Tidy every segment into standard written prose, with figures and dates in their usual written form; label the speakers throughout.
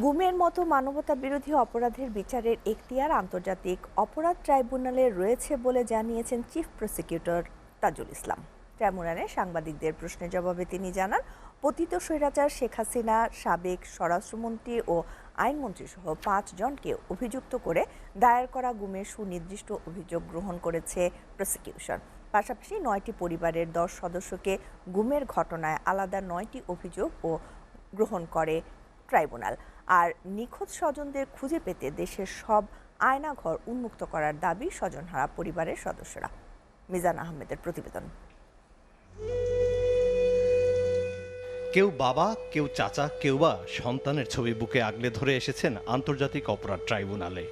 Speaker 1: গুমের মতো মানবতা বিরোধী অপরাধের বিচারের এখতিয়ার আন্তর্জাতিক অপরাধ ট্রাইব্যুনালে রয়েছে বলে জানিয়েছেন চিফ প্রসিকিউটর তাজুল ইসলাম। ট্রাইব্যুনালে সাংবাদিকদের প্রশ্নের জবাবে তিনি জানান, পতিত স্বৈরাচার শেখ হাসিনা, সাবেক স্বরাষ্ট্রমন্ত্রী ও আইনমন্ত্রী সহ 5 জনকে অভিযুক্ত করে দায়ের করা গুমের সুনির্দিষ্ট অভিযোগ গ্রহণ করেছে প্রসিকিউশন। পাশাপাশি 9টি পরিবারের 10 সদস্যকে গুমের ঘটনায় আলাদা 9টি অভিযোগ ও গ্রহণ করে ট্রাইব্যুনাল। আর নিখোঁজ স্বজনদের খুঁজে পেতে দেশের সব আয়নাঘর উন্মুক্ত করার দাবি স্বজনহারা পরিবারের সদস্যরা। মিজান আহমেদের প্রতিবেদন।
Speaker 2: কেউ বাবা, কেউ চাচা, কেউ বা সন্তানের ছবি বুকে আগলে ধরে এসেছেন আন্তর্জাতিক অপরাধ ট্রাইব্যুনালে।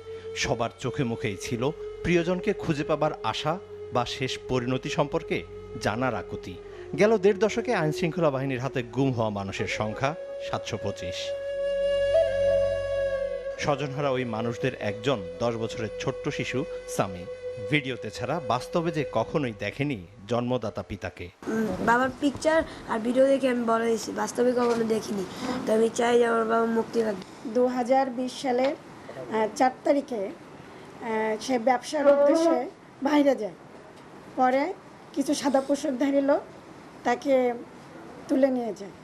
Speaker 2: সবার চোখে মুখেই ছিল প্রিয়জনকে খুঁজে পাবার আশা বা শেষ পরিণতি সম্পর্কে জানার আকুতি। গেল 1.5 দশকে আইনশৃঙ্খলা বাহিনীর হাতে গুম হওয়া মানুষের সংখ্যা 725। স্বজনহারা ওই মানুষদের একজন 10 বছরের ছোট্ট শিশু সামি। ভিডিওতে ছাড়া বাস্তবে যে কখনোই দেখেনি জন্মদাতা পিতাকে।
Speaker 3: বাবার পিকচার আর ভিডিও দেখে আমি বড় হয়েছি, বাস্তবে কখনো দেখিনি। তো আমি চাই যে আমার বাবা মুক্তি পাক।
Speaker 4: 2020 সালের 4 তারিখে সে ব্যবসার উদ্দেশ্যে বাইরে যায়। পরে কিছু সাদা পোশাকধারী লোক তাকে তুলে নিয়ে যায়।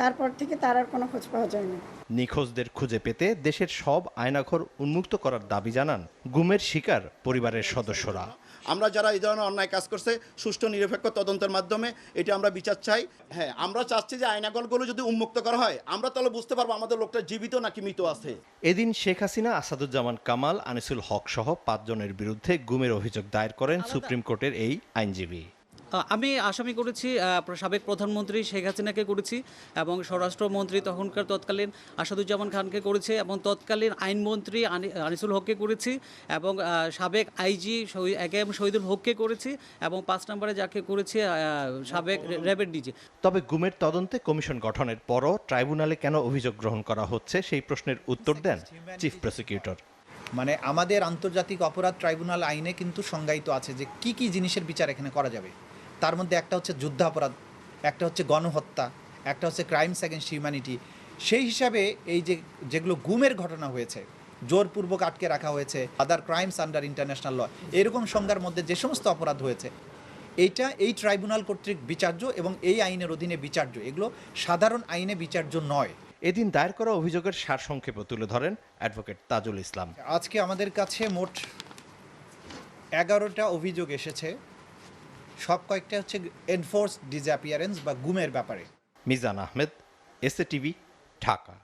Speaker 4: তারপর থেকে তার আর কোনো খোঁজ পাওয়া যায়নি।
Speaker 2: নিখোঁজদের খুঁজে পেতে দেশের সব আয়নাঘর উন্মুক্ত করার দাবি জানান গুমের শিকার পরিবারের সদস্যরা।
Speaker 5: আমরা যারা এই ধরনের অন্যায় কাজ করছে, সুষ্ঠু নিরপেক্ষ তদন্তের মাধ্যমে এটা আমরা বিচার চাই। হ্যাঁ, আমরা চাচ্ছি যে আয়নাঘরগুলো যদি উন্মুক্ত করা হয়, আমরা তাহলে বুঝতে পারবো আমাদের লোকটা জীবিত নাকি মৃত আছে।
Speaker 2: এদিন শেখ হাসিনা, আসাদুজ্জামান কামাল, আনিসুল হক সহ 5 জনের বিরুদ্ধে গুমের অভিযোগ দায়ের করেন সুপ্রিম কোর্টের এই আইনজীবী।
Speaker 6: আমি আসামি করেছি সাবেক প্রধানমন্ত্রী শেখ হাসিনাকে করেছি এবং স্বরাষ্ট্রমন্ত্রী তখনকার তৎকালীন আসাদুজ্জামান খানকে করেছে এবং তৎকালীন আইনমন্ত্রী আনিসুল হককে করেছি এবং সাবেক আইজি একেএম শহীদুল হককে করেছি এবং 5 নম্বরে যাকে করেছি সাবেক র্যাবের ডিজি।
Speaker 2: তবে গুমের তদন্তে কমিশন গঠনের পরও ট্রাইব্যুনালে কেন অভিযোগ গ্রহণ করা হচ্ছে সেই প্রশ্নের উত্তর দেন চিফ প্রসিকিউটর।
Speaker 7: মানে আমাদের আন্তর্জাতিক অপরাধ ট্রাইব্যুনাল আইনে কিন্তু সংজ্ঞায়িত আছে যে কি কি জিনিসের বিচার এখানে করা যাবে। তার মধ্যে একটা হচ্ছে যুদ্ধাপরাধ, একটা হচ্ছে গণহত্যা, একটা হচ্ছে ক্রাইমস অ্যাগেন্স্ট হিউম্যানিটি। সেই হিসাবে এই যেগুলো গুমের ঘটনা হয়েছে, জোরপূর্বক আটকে রাখা হয়েছে, আদার ক্রাইমস আন্ডার ইন্টারন্যাশনাল ল, এরকম সংজ্ঞার মধ্যে যে সমস্ত অপরাধ হয়েছে এই ট্রাইব্যুনাল কর্তৃক বিচার্য এবং এই আইনের অধীনে বিচার্য। এগুলো সাধারণ আইনে বিচার্য নয়।
Speaker 2: এদিন দায়ের করা অভিযোগের সারসংক্ষেপ তুলে ধরেন অ্যাডভোকেট তাজুল ইসলাম।
Speaker 7: আজকে আমাদের কাছে মোট 11টা অভিযোগ এসেছে। সব কয়েকটা হচ্ছে এনফোর্সড ডিসঅ্যাপিয়ারেন্স বা গুমের ব্যাপারে।
Speaker 2: Mizan Ahmed, SA TV, Dhaka.